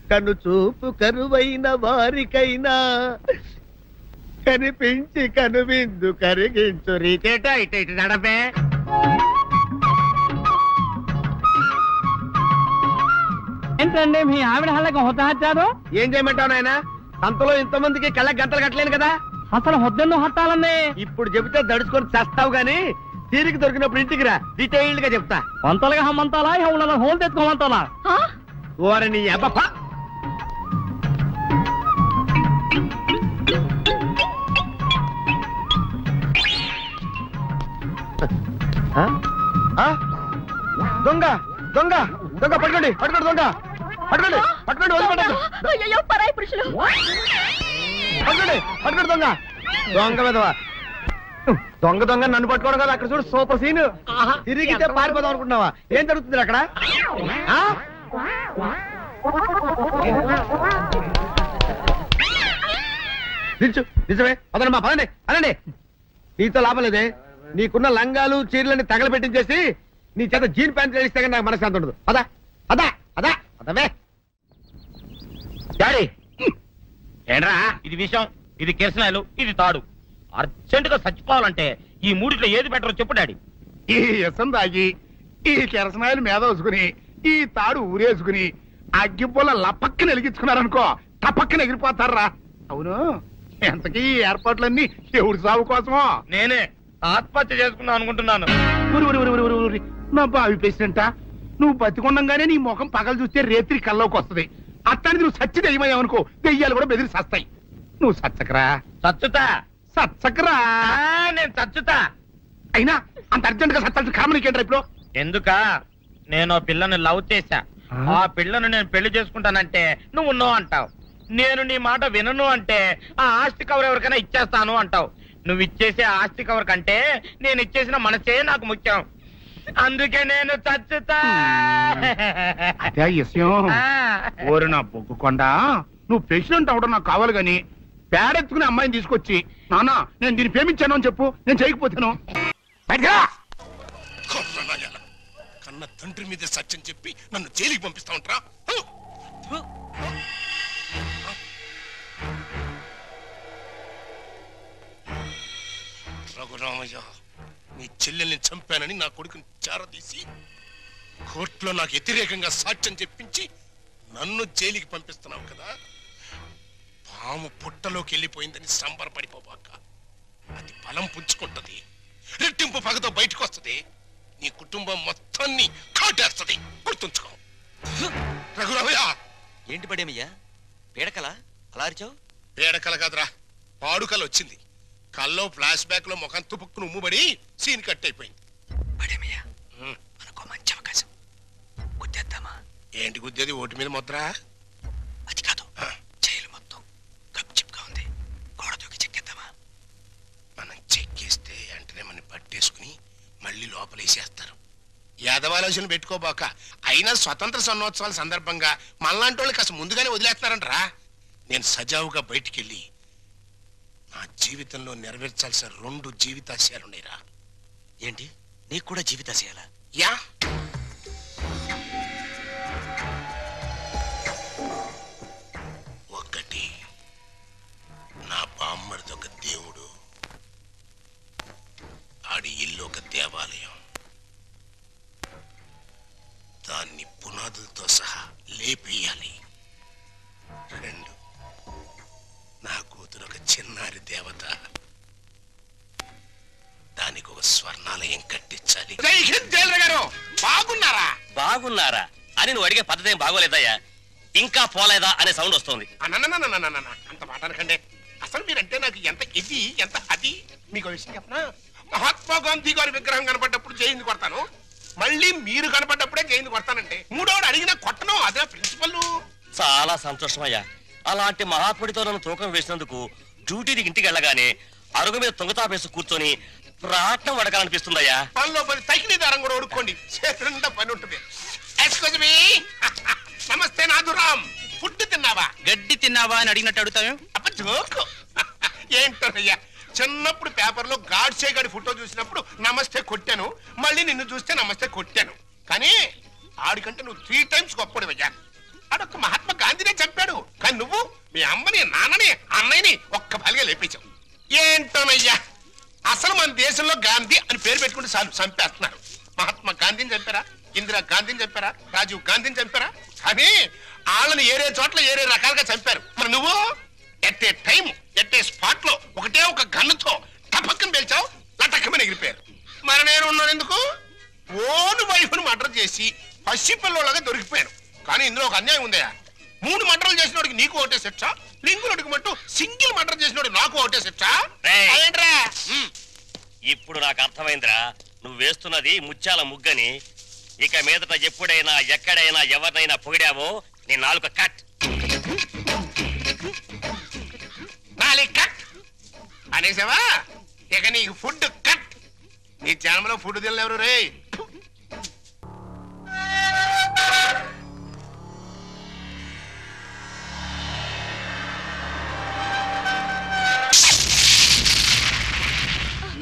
కను చూపు కరువైన వారికైనా కనిపించి కనువిందు కరిగించు రీతేట ఇటు ఇటు నడపే. ఏంటండి మీ ఆవిడ హళ్ళకి హొత్తహచ్చారు? ఏం చేయమంటావు నాయన? సంతలో ఇంతమందికి కళ్ళకి గంటలు కట్టలేను కదా. అసలు హొద్దెందుకు హత్తాలండి? ఇప్పుడు చెబితే దడుచుకొని చస్తావు గాని, తీరికి దొరికినప్పుడు ఇంటికి రా, డీటెయిల్డ్ గా చెప్తా. వంతలుగా హమ్మంతాలా, హోల్ తెచ్చుకోమంతాలా? ఓరని అబ్బప్ప. దొంగ దొంగ దొంగ, పట్టుకోండి పట్టుకోండి, దొంగ పట్టుకోండి పట్టుకోండి, వదిలిపెట్టండి. అయ్యో పరాయి పురుషులు. పట్టుకోండి పట్టుకోండి, దొంగ దొంగ విధవా. దొంగ దొంగ నన్ను పట్టుకోవడం కదా. అక్కడ చూడు సూపర్ సీన్. తిరిగితే పారిపోదాం అనుకుంటున్నావా? ఏం జరుగుతుంది అక్కడ? నిజమే, పదండి పదండి అనండి. నీతో లాభం లేదే. నీకున్న లంగాలు చీరలని తగలబెట్టించేసి నీ చేత జీన్ ప్యాంట్ వేస్తే కానీ నాకు మనశ్శాంతి ఉండదు. అదా అదా అదా అదవే. డాడీ ఏంట్రా ఇది విషయం, ఇది కిరసనాయలు, ఇది తాడు. అర్జెంట్ గా చచ్చిపోవాలంటే ఈ మూడిట్లో ఏది బెటరో చెప్పు డాడీ. ఈ ఇసం తాగి, ఈ కిరసనాయలు మీద వేసుకుని, ఈ తాడు ఊరేసుకుని అగ్గిపూల లపక్కన వెలిగించుకున్నారనుకో టపక్కన ఎగిరిపోతారా. అవును, ఎంతకీ ఈ ఏర్పాట్లన్నీ ఎవరి సాగు కోసమో? నేనే ఆత్మహత్య చేసుకుందాం అనుకుంటున్నాను. నా బావి పేసినంట, నువ్వు బతికొండంగానే నీ ముఖం పగలు చూస్తే రేత్రి కల్లోకి వస్తుంది. అట్టానికి నువ్వు సచ్చి దెయ్యమయ్యావనుకో, దెయ్యాలు కూడా బెదిరి సస్తాయి. నువ్వు సచ్చకరా. చచ్చుతా. సచ్చకరా. నేను చచ్చుతా. అయినా అంత అర్జెంట్ గా సత్తాల్సిన కారణం ఏంట్రా ఇప్పుడు? ఎందుక నేను పిల్లని లవ్ చేశా. ఆ పిల్లను నేను పెళ్లి చేసుకుంటానంటే నువ్వు నో అంటావు. నేను నీ మాట వినను అంటే ఆ ఆస్తి కవర్ ఎవరికైనా ఇచ్చేస్తాను అంటావు. నువ్వు ఇచ్చేసే ఆస్తి కవర్ కంటే నేను ఇచ్చేసిన మనసే నాకు ముఖ్యం. అందుకే నేను చచ్చుతా. అదే విషయం. ఓరి నా బొగ్గుకొండ, నువ్వు ప్రెసిడెంట్ అవడం నాకు కావాలి గాని పేడెత్తుకునే అమ్మాయిని తీసుకొచ్చి నాన్న నేను దీన్ని ప్రేమించాను అని చెప్పు, నేను చేయకపోతాను. కన్న తండ్రి మీద సత్యం చెప్పి నన్ను జైలుకి పంపిస్తా ఉంటారా? రఘురామయ్య, నీ చెల్లెల్ని చంపానని నా కొడుకుని చేరదీసి కోర్టులో నాకు వ్యతిరేకంగా సాక్ష్యం చెప్పించి నన్ను జైలుకి పంపిస్తున్నావు కదా. పాము పుట్టలోకి వెళ్ళిపోయిందని సంబరపడిపోబాక. అది బలం పుంజుకుంటది, రెట్టింపు పగతో బయటకు వస్తుంది, నీ కుటుంబం మొత్తాన్ని కాటేస్తుంది. గుర్తుంచుకో. రఘురామయ్య. ఏంటి పడేమయ్యా, పీడకల అలా అరిచావు? పీడకల కాదురా, పాడుకల వచ్చింది. కల్లో ఫ్లాష్ బ్యాక్ లో ముఖం తుపుక్కును ఉమ్ముబడి సీన్ కట్ అయిపోయింది. పడేమయ్యా, మనకు మంచి అవకాశం. గుద్దేద్దామా? ఏంటి గుద్దేది? ఓటు మీద ముద్ర? అది కాదు, జైలు మొత్తం గప్చిప్గా ఉంది. గోడ దూకి చెక్కేద్దామా? మనం చెక్కేస్తే వెంటనే మనం పట్టేసుకుని మళ్ళీ లోపలేసేస్తారు. యాదవాలోచన పెట్టుకోబాక. అయినా స్వతంత్ర సన్నోత్సవాల సందర్భంగా మనలాంటి వాళ్ళు కాస్త ముందుగానే వదిలేస్తున్నారంటరా. నేను సజావుగా బయటికెళ్ళి నా జీవితంలో నెరవేర్చాల్సిన 2 జీవితాశయాలున్నాయిరా. ఏంటి, నీకు కూడా జీవితాశయాలా? యా. ఒకటి, నా బామ్మడిది ఒక దేవుడు, ఆడి ఇల్లు ఒక దేవాలయం. దాన్ని పునాదులతో సహా లేపేయాలి. 2, నా కూతురు ఒక చిన్నారి దేవత, దానికి ఒక స్వర్ణాలయం కట్టించాలి. బాగున్నారా? బాగున్నారా అని నువ్వు అడిగే పద్ధతి ఏం బాగోలేదయ్యా. ఇంకా పోలేదా అనే సౌండ్ వస్తుంది. అంత మాట అనకండి. అసలు మీరంటే నాకు ఎంత ఇది ఎంత అది. మీకు విషయం చెప్పనా? మహాత్మా గాంధీ గారి విగ్రహం కనపడ్డప్పుడు జైలు కొడతాను, మళ్ళీ మీరు కనపడ్డప్పుడే జైలు కొడతానంటే మూడోడు అడిగినా కొట్టను. అదే ప్రిన్సిపల్. చాలా సంతోషమయ్యా. అలాంటి మహాత్ముడితో నన్ను తూకం వేసినందుకు డ్యూటీకి ఇంటికి వెళ్ళగానే అరుగు మీద తొంగతాపేసి కూర్చొని ప్రాణం వడకాలనిపిస్తుందయ్యా. పనిలో పని తగిన దారం కూడా ఉడుకోండి, చేతులుండా పని ఉంటుంది. Excuse me. నమస్తే నాథురామ్. ఫుడ్ తిన్నావా? గడ్డి తిన్నావా అని అడిగినట్టు అడుగుతావు. జోకు ఏంటయ్యా, చిన్నప్పుడు పేపర్లో గాడ్సే గాడి ఫోటో చూసినప్పుడు నమస్తే కొట్టాను, మళ్ళీ నిన్ను చూస్తే నమస్తే కొట్టాను. కానీ ఆడికంటే నువ్వు 3 times గొప్పడివయ్యా. ఆడొక్క మహాత్మా గాంధీనే చంపాడు, కానీ నువ్వు మీ అమ్మని నాన్నని అన్నయ్యని ఒక్క బలిగా లేపించావు. ఏంటోనయ్యా, అసలు మన దేశంలో గాంధీ అని పేరు పెట్టుకుంటే చాలు చంపేస్తున్నారు. మహాత్మా గాంధీని చంపారా, ఇందిరా గాంధీని చంపారా, రాజీవ్ గాంధీని చంపారా? కానీ వాళ్ళని ఏరే చోట్ల ఏరే రకాలుగా చంపారు. మరి నువ్వు at a time at a spot లో ఒకటే ఒక గన్నుతో టపక్కన పేల్చావు, లటక్కమని ఎగిరిపోయారు. మరి నేను ఉన్నాను ఎందుకు? ఓను వైఫ్ను మర్డర్ చేసి పసిపిల్లలాగా దొరికిపోయాను. కానీ ఇందులో ఒక అన్యాయం ఉందయా. 3 మర్డర్లు చేసినోడికి నీకు ఒకటే శిక్ష, లింగునోడికి మట్టు సింగిల్ మర్డర్ చేసినోడికి నాకు ఒకటే శిక్ష. ఇప్పుడు నాకు అర్థమైందిరా, నువ్వు వేస్తున్నది ముత్యాల ముగ్గని. ఇక మీదట ఎప్పుడైనా ఎక్కడైనా ఎవరినైనా పొగిడావో నీ నాలుక కట్. కట్ అనేసావా? ఇక నీకు ఫుడ్ కట్. నీ జన్మలో ఫుడ్ తినలేరు రే.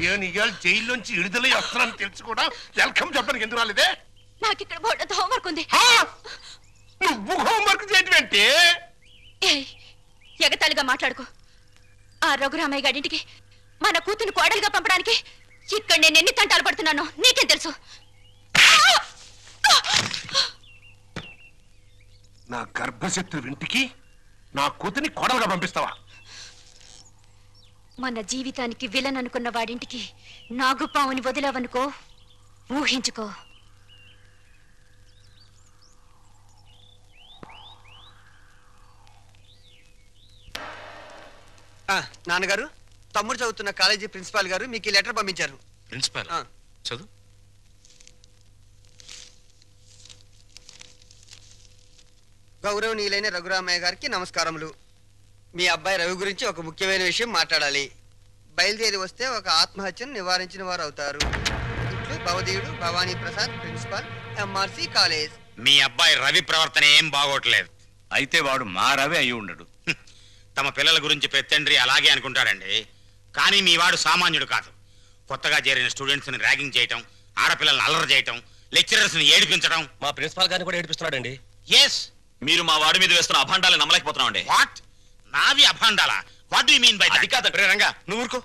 నేను ఇవాళ జైల్లోంచి విడుదలై వస్తున్నాను తెలుసు కూడా వెల్కమ్ చెప్పడానికి ఎందుకు రాలేదే? నాకు ఇక్కడ బోర్డు హోంవర్క్ ఉంది. నువ్వు హోంవర్క్ చేయటం ఏంటి? ఎగతాళిగా మాట్లాడుకో. ఆ రఘురామయ్య గారింటికి మన కూతురు కోడలుగా పంపడానికి ఇక్కడ నేను ఎన్ని తంటాలు పడుతున్నానో నీకేం తెలుసు? నా గర్భశత్రు ఇంటికి నా కూతుని కోడలుగా పంపిస్తావా? మన జీవితానికి విలన్ అనుకున్న వాడింటికి నాగుపావుని వదిలావనుకో, ఊహించుకో. నాన్నగారు, తమ్ముడు చదువుతున్న కాలేజీ ప్రిన్సిపాల్ గారు మీకు ఈ లెటర్ పంపించారు. ప్రిన్సిపాల్ చదువు. గౌరవనీయులైన రఘురామయ్య గారికి నమస్కారములు. మీ అబ్బాయి రవి గురించి ఒక ముఖ్యమైన విషయం మాట్లాడాలి. బయలుదేరి వస్తే ఒక ఆత్మహత్యను నివారించిన వారు అవుతారు. ఇట్లు భవదీయుడు Bhavani Prasad, principal, MRC college. మీ అబ్బాయి రవి ప్రవర్తన ఏం బాగోట్లేదు. అయితే వాడు మా రవి అయి ఉండడు. తమ పిల్లల గురించి పెద్దండ్రి అలాగే అనుకుంటాడండి. కానీ మీ వాడు సామాన్యుడు కాదు. కొత్తగా చేరిన స్టూడెంట్స్ ని ర్యాగింగ్ చేయటం, ఆడపిల్లల్ని అల్లరి చేయటం, లెక్చరర్స్ ని ఏడిపించడం. మా ప్రిన్సిపాల్ గారిని కూడా ఏడిపిస్తున్నాడండి. ఎస్, మీరు మా వాడి మీద వేస్తున్న అభాండాలు నమ్మలేకపోతున్నామండి. వాట్? నావి అభాండాలా? What do you mean by that? అది కాదు రంగా, నువ్వు ఊరుకో.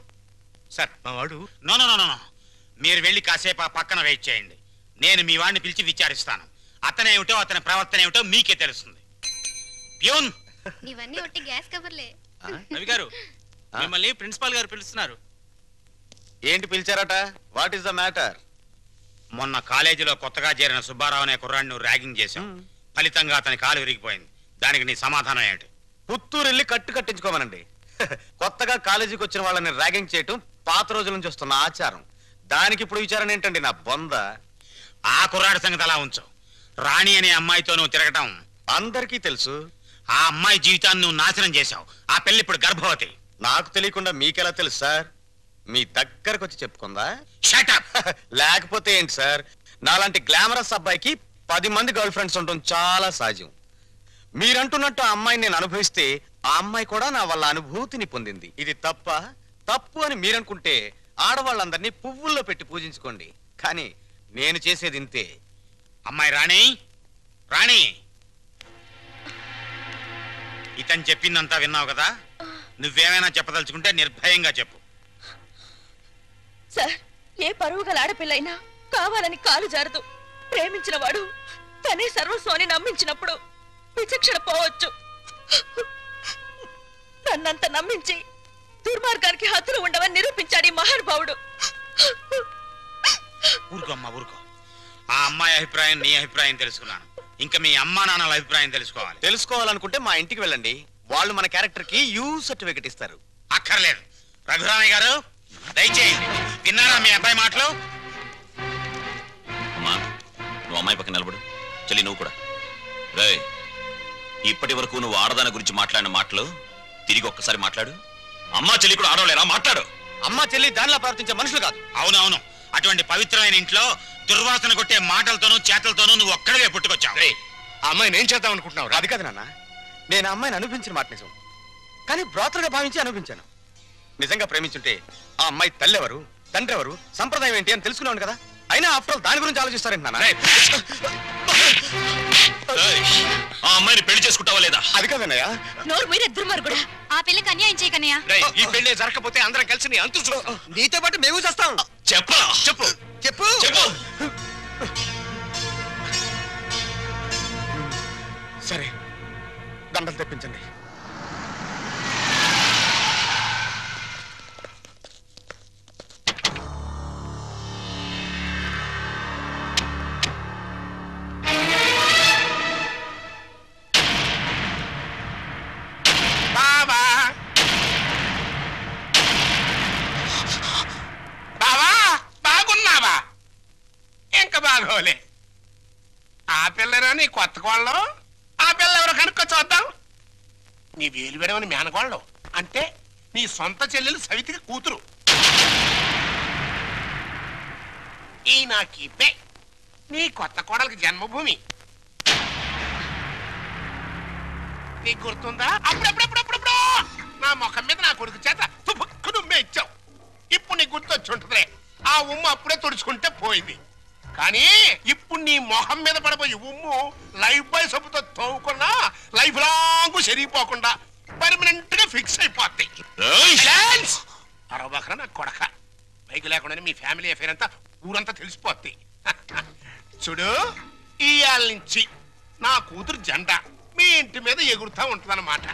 సార్, మా వాడు నో నో నో నో. మీరు వెళ్ళి కాసేపు ఆ పక్కన వెయిట్ చేయండి. నేను మీ వాడిని పిలిచి విచారిస్తాను. అతనేమిటో అతని ప్రవర్తన ఏమిటో మీకే తెలుస్తుంది. ప్యూన్, ఇవన్నీ ఒట్టి గ్యాస్ కవర్లే. రవి గారు, మిమ్మల్ని ప్రిన్సిపాల్ గారు పిలుస్తున్నారు. ఏంటి పిలిచారట? What is the matter? మొన్న కాలేజీలో కొత్తగా చేరిన సుబ్బారావు అనే కుర్రాడిని ర్యాగింగ్ చేశాం. ఫలితంగా అతని కాలు విరిగిపోయింది. దానికి నీ సమాధానం ఏంటి? పుత్తూరు వెళ్ళి కట్టించుకోమనండి. కొత్తగా కాలేజీకి వచ్చిన వాళ్ళని ర్యాగింగ్ చేయటం పాత రోజుల నుంచి వస్తున్న ఆచారం. దానికి ఇప్పుడు విచారణ ఏంటండి నా బొంద? ఆ కుర్రాడి సంగతి అలా ఉంచు. రాణి అనే అమ్మాయితో నువ్వు తిరగటం అందరికీ తెలుసు. ఆ అమ్మాయి జీవితాన్ని నువ్వు నాశనం చేశావు. ఆ పెళ్లి ఇప్పుడు గర్భవతి. నాకు తెలియకుండా మీకెలా తెలుసు సార్? మీ దగ్గరకు వచ్చి చెప్పుకుందా? Shut up. లేకపోతే ఏంటి సార్, నాలాంటి గ్లామరస్ అబ్బాయికి 10 మంది గర్ల్ ఫ్రెండ్స్ ఉండటం చాలా సహజం. మీరంటున్నట్టు ఆ అమ్మాయిని నేను అనుభవిస్తే ఆ అమ్మాయి కూడా నా వల్ల అనుభూతిని పొందింది. ఇది తప్పు అని మీరనుకుంటే ఆడవాళ్ళందరినీ పువ్వుల్లో పెట్టి పూజించుకోండి. కానీ నేను చేసేది ఇంతే. అమ్మాయి రాణి, రాణి, ఇతను చెప్పిందంతా విన్నావు కదా? నువ్వేమైనా చెప్పదలుచుకుంటే నిర్భయంగా చెప్పు. సార్, ఏ పరువు గల ఆడపిల్లైనా కావాలని కాలు జారదు. ప్రేమించిన వాడు తనే సర్వస్వాన్ని నమ్మించినప్పుడు విచక్షణ పోవచ్చు. నన్నంత నమ్మించి దుర్మార్గానికి హద్దులు ఉండవని నిరూపించాడు ఈ మహానుభావుడు. ఊరుకో అమ్మా, ఊరుకో. ఆ అమ్మాయి అభిప్రాయం నీ అభిప్రాయం తెలుసుకున్నాను. ఇంకా మీ అమ్మా నాన్నల అభిప్రాయం తెలుసుకోవాలనుకుంటే మా ఇంటికి వెళ్ళండి. వాళ్ళు మన క్యారెక్టర్ కి యూ సర్టిఫికెట్ ఇస్తారు. అక్కర్లేదు. రఘురామయ్య గారు, దయచేయండి. విన్నారా మీ అబ్బాయి మాటలు? అమ్మా, నువ్వు అమ్మాయి పక్కన నిలబడు. చెల్లి నువ్వు కూడా. రేయ్, ఇప్పటి వరకు నువ్వు ఆడదాని గురించి మాట్లాడిన మాటలు తిరిగి ఒక్కసారి మాట్లాడు. అమ్మా చెల్లి కూడా ఆడవలేరా? మాట్లాడు. అమ్మా చెల్లి దానిలా ప్రవర్తించే మనుషులు కాదు. అవునవును. అటువంటి పవిత్రమైన ఇంట్లో దుర్వాసన కొట్టే మాటలతోనూ చేతలతోనూ నువ్వు ఒక్కడే పుట్టుకొచ్చావు. ఆ అమ్మాయిని ఏం చేద్దాం అనుకుంటున్నావు? అది కాదు నాన్న, నేను ఆ అమ్మాయిని అనిపించిన మాట నిజం. కానీ బ్రాతలుగా భావించి అనిపించాను. నిజంగా ప్రేమించుంటే ఆ అమ్మాయి తల్లి ఎవరు, తండ్రి ఎవరు, సంప్రదాయం ఏంటి అని తెలుసుకున్నాను కదా. అయినా ఆఫ్టర్ ఆల్ దాని గురించి ఆలోచిస్తారేంటి నాన్న? ఆ అమ్మాయిని పెళ్లి చేసుకుంటావా లేదా? అది కాదన్నయ్య. నోరు మీరే దుర్మార్గుడా. ఆ పిల్లకి అన్యాయం చేయకన్నయ్యా. ఈ పెళ్లి జరగకపోతే అందరం కలిసి నీ అంతు చూస్తాం. నీతో పాటు మేము చేస్తాం. చెప్పు చెప్పు చెప్పు చెప్పు. సరే, దండలు తెప్పించండి. బావా, బావా, బాగున్నావా? ఇంకా బాగోలే. ఆ పిల్లరా నీ కొత్త కోళ్ళం? ఆ పిల్ల ఎవరో కనుక్కో చూద్దాం. నీ వేలు విడవని మేనకోళ్ళం అంటే నీ సొంత చెల్లెలు సవితికి కూతురు. ఈ నా కీపే నీ కొత్త కోడలకి జన్మభూమి. నీకు గుర్తుందా? అప్పుడప్పుడప్పుడప్పుడు నా ముఖం మీద నా కొడుకు చేత తుపుక్కు నుమ్మే ఇచ్చావు. ఇప్పుడు నీకు గుర్తొచ్చి ఉంటుందిలే. ఆ ఉమ్ము అప్పుడే తుడుచుకుంటే పోయింది. కానీ ఇప్పుడు నీ మొహం మీద పడబోయి ఉమ్ము లైఫ్ బాయ్ సబ్బుతో తోముకున్నా లైఫ్ లాంగ్ సరిగిపోకుండా పర్మనెంట్ గా ఫిక్స్ అయిపోద్ది. అరవబకరా నా కొడక. బైక్ లేకుండానే మీ ఫ్యామిలీ అఫేర్ అంతా ఊరంతా తెలిసిపోద్ది. చూడు, ఇయాల నుంచి నా కూతురు జెండా మీ ఇంటి మీద ఎగురుతా ఉంటుందన్నమాట.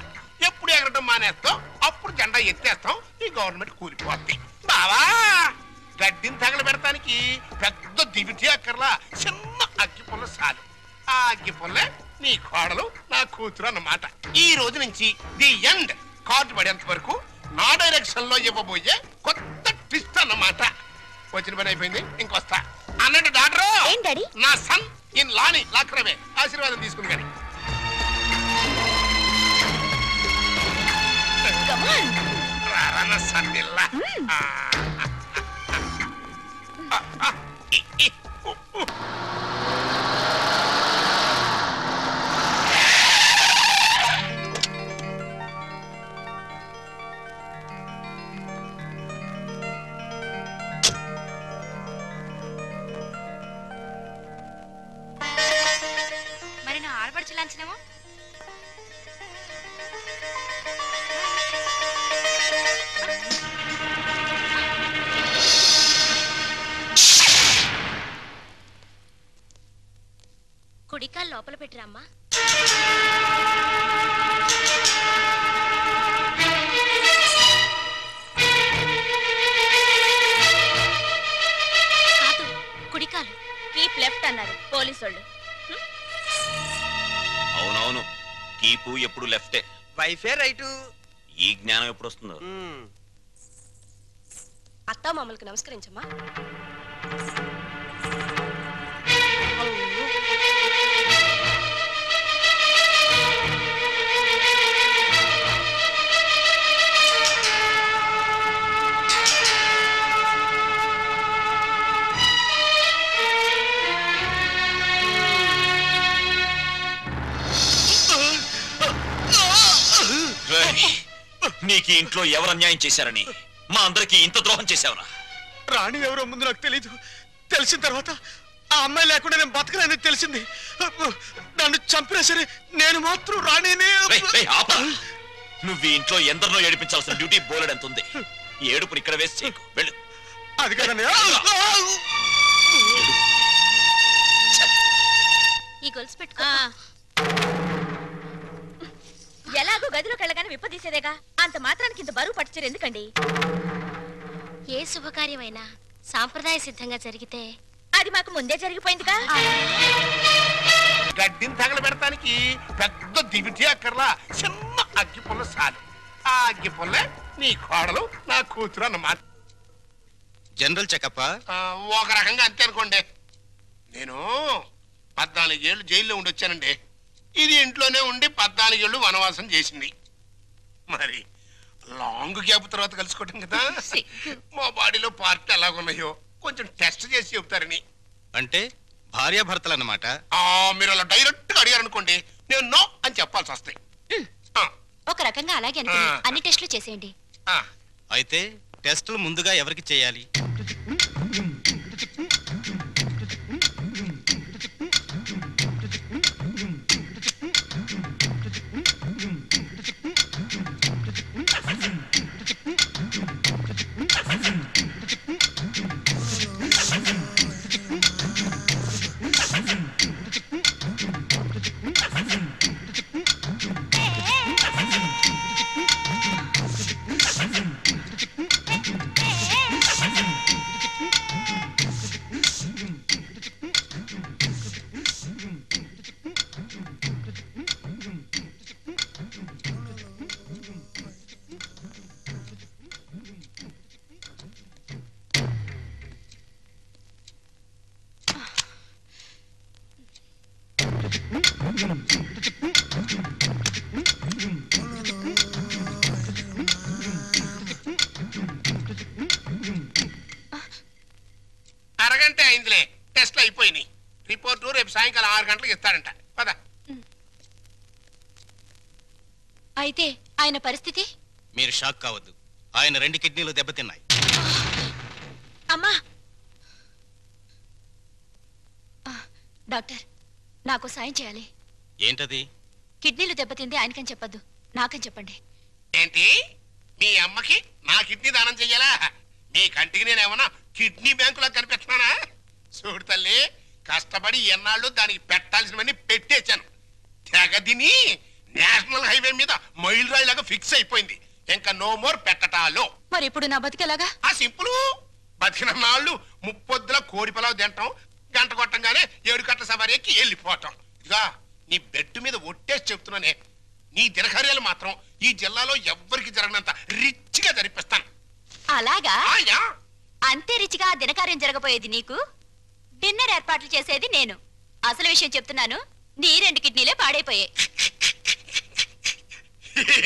ఎప్పుడు ఎగరటం మానేస్తాం అప్పుడు జెండా ఎత్తేస్తాం, ఈ గవర్నమెంట్ కూలిపోద్ది. బావా గడ్డిని తగలబెడటానికి పెద్ద దివిటి అక్కర్లా, చిన్న అగ్గి పుల్ల చాలు. ఆ అగ్గి పుల్లే నీ కోడలు నా కూతురు అన్నమాట. ఈ రోజు నుంచి ది ఎండ్ కార్డు పడేంత వరకు నా డైరెక్షన్ లో ఇవ్వబోయే కొత్త ట్విస్ట్ అన్నమాట. వచ్చిన పని అయిపోయింది, ఇంకొస్తా అన్నట్టు డాక్టర్ నా సన్ ఇన్ లాని లాక్రమే ఆశీర్వాదం తీసుకుని కానీ రారా సన్నిల్లా. మరి నా ఆడపడుచు లాంఛనమో కుడికాలు లోపల పెట్టిరమ్మా. కాదు, కుడికాలు. కీప్ లెఫ్ట్ అన్నారు పోలీసోళ్ళు. అవునవును, కీపు ఎప్పుడు లెఫ్టే, వైఫే రైటు. ఈ జ్ఞానం ఎప్పుడు వస్తుందో. అత్తా మామూలుకి నమస్కరించమ్మా. నీకు ఇంట్లో ఎవరు అన్యాయం చేశారని మా అందరికి ఇంత ద్రోహం చేశావురా? రాణి ఎవరో ముందు నాకు తెలీదు. తెలిసిన తర్వాత ఆ అమ్మాయి లేకుండా నేను బతకలేని తెలిసింది. నన్ను చంపినా సరే నేను మాత్రం రాణినే. నువ్వు ఈ ఇంట్లో ఎందరినో ఏడిపించాల్సిన డ్యూటీ బోలెడ్ ఎంత ఉంది. ఏడుపుని ఇక్కడ వేసి చేయకు, వెళ్ళు. అది కదండి. ఈ గొలుసు పెట్టుకో. ఎలాగో గదిలోకి వెళ్ళగానే విప్పదీసేదేగా, అంత మాత్రానికి ఇంత బరువు పట్టుచీరు ఎందుకండి? ఏ శుభకార్యమైనా సాంప్రదాయ సిద్ధంగా జరిగితే అది మాకు ముందే జరిగిపోయిందిగా. గడ్డిని తగలబెడటానికి పెద్ద దివిటి అక్కర్లా, చిన్న అగ్గి పుల్ల చాలు. ఆ అగ్గి పుల్లే నీ కోడలు నా కూతురు అన్నమాట. జనరల్ చెకప్ ఒక రకంగా అంతే అనుకోండి. నేను 14 ఏళ్ళు జైల్లో ఉండొచ్చానండి. ఇది ఇంట్లోనే ఉండి 14 ఏళ్ళు వనవాసం చేసింది. మరి లాంగ్ గ్యాప్ తర్వాత కలుసుకోవటం కదా, మా బాడీలో పార్ట్ ఎలాగున్నాయో కొంచెం టెస్ట్ చేసి చెప్తారని. అంటే భార్యాభర్తలు అన్నమాట. మీరు అలా డైరెక్ట్ గా అడిగారు అనుకోండి, నేను నో అని చెప్పాల్సి వస్తాయి. ఒక రకంగా అలాగే అనుకుని అన్ని టెస్టులు చేసేయండి. అయితే టెస్టులు ముందుగా ఎవరికి చేయాలి? అరగంట అయిందిలే, టెస్ట్లు అయిపోయినాయి. రిపోర్టు రేపు సాయంకాలం 6 గంటలకు ఇస్తాడంట. పద. అయితే ఆయన పరిస్థితి? మీరు షాక్ కావద్దు, ఆయన 2 కిడ్నీలు దెబ్బతిన్నాయి. అమ్మా డాక్టర్, నాకు సాయం చేయాలి. ఏంటది? కిడ్నీలు దెబ్బతింది ఆయనకని చెప్పద్దు, నాకని చెప్పండి. ఏంటి మీ అమ్మకి నా కిడ్నీ దానం చెయ్యాలా? మీ కంటికి నేనేమన్నా కిడ్నీ బ్యాంకులో కనిపెట్టినానా? చూడు తల్లి, కష్టపడి ఎన్నాళ్ళు దానికి పెట్టాల్సినవన్నీ పెట్టేశాను. తెగదిని నేషనల్ హైవే మీద మైల్ రాయి లాగా ఫిక్స్ అయిపోయింది. ఇంకా నో మోర్ పెట్టటాలో. మరి ఇప్పుడు నా బతికేలాగా? ఆ సింపుల్. బతికిన నాళ్ళు ముప్పొద్దుల కోడి పిలవ తింటాం, గంట కొట్టంగానే 7 గంటల సవారీకి వెళ్ళిపోవటం. ఇదిగా నీ బెడ్ మీద ఒట్టేసి చెప్తున్నానే, నీ దినకార్యాలు మాత్రం ఈ జిల్లాలో ఎవ్వరికి జరగనంత రిచ్గా జరిపిస్తాను. అలాగా? అంతే రిచ్గా దినకార్యం జరగబోయేది నీకు, డిన్నర్ ఏర్పాట్లు చేసేది నేను. అసలు విషయం చెప్తున్నాను, నీ 2 కిడ్నీలే పాడైపోయాయి.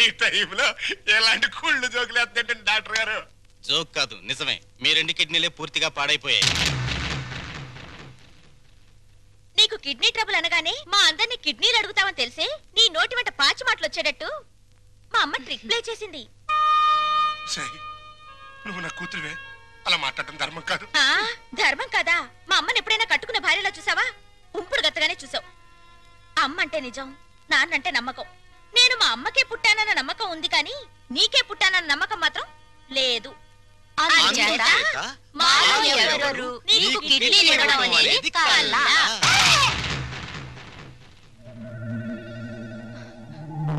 ఈ టైంలో ఎలాంటి కుళ్ళు జోకులు వేస్తుంటే డాక్టర్ గారు. జోక్ కాదు, నిజమే. మీ 2 కిడ్నీలే పూర్తిగా పాడైపోయాయి. నీకు కిడ్నీ ట్రబుల్ అనగానే మా అందరినీ కిడ్నీలు అడుగుతావని తెలిసే నీ నోటి వెంట పాచి మాటలు వచ్చేటట్టు మా అమ్మ ట్రిక్ ప్లే చేసింది. నువ్వు నా కూతురువే, అలా మాట్లాడటం ధర్మం కాదు. ధర్మం కాదా? మా అమ్మని ఎప్పుడైనా కట్టుకున్న భార్యలా చూసావా? ఉంపుడు గత్తగానే చూసావు. అమ్మ అంటే నిజం, నాన్నంటే నమ్మకం. నేను మా అమ్మకే పుట్టానన్న నమ్మకం ఉంది, కానీ నీకే పుట్టానన్న నమ్మకం మాత్రం లేదు.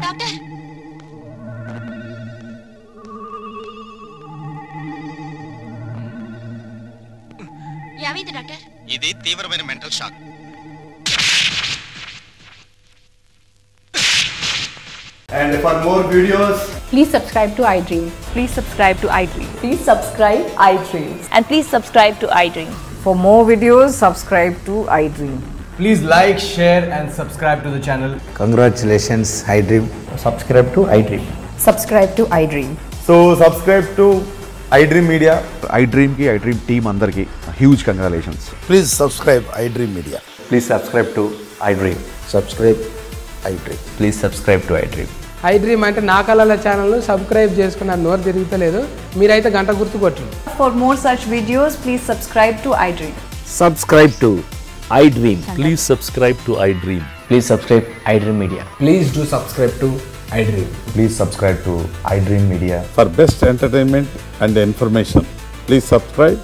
డాక్టర్, ఏమైంది డాక్టర్? ఇది తీవ్రమైన mental shock. And for more videos, please subscribe to iDream. Please subscribe to iDream. Please subscribe iDream. And please subscribe to iDream. For more videos, subscribe to iDream. Please like, share and subscribe to the channel. Congratulations, iDream. Subscribe to iDream. Subscribe to iDream. So subscribe to iDream Media. iDream ki iDream team andarki huge congratulations. Please subscribe iDream Media. Please subscribe to iDream. Subscribe iDream. Please subscribe to iDream. iDream అంటే నా కళల ఛానల్ను subscribe చేసుకున్న నోరు తిరుగుతలేదు, మీరైతే గంట గుర్తు కొట్టండి. For more such videos, please subscribe to iDream. Subscribe to iDream. Please subscribe to iDream. Please subscribe iDream Media. Please do subscribe to iDream. Please subscribe to iDream Media. For best entertainment and information, please subscribe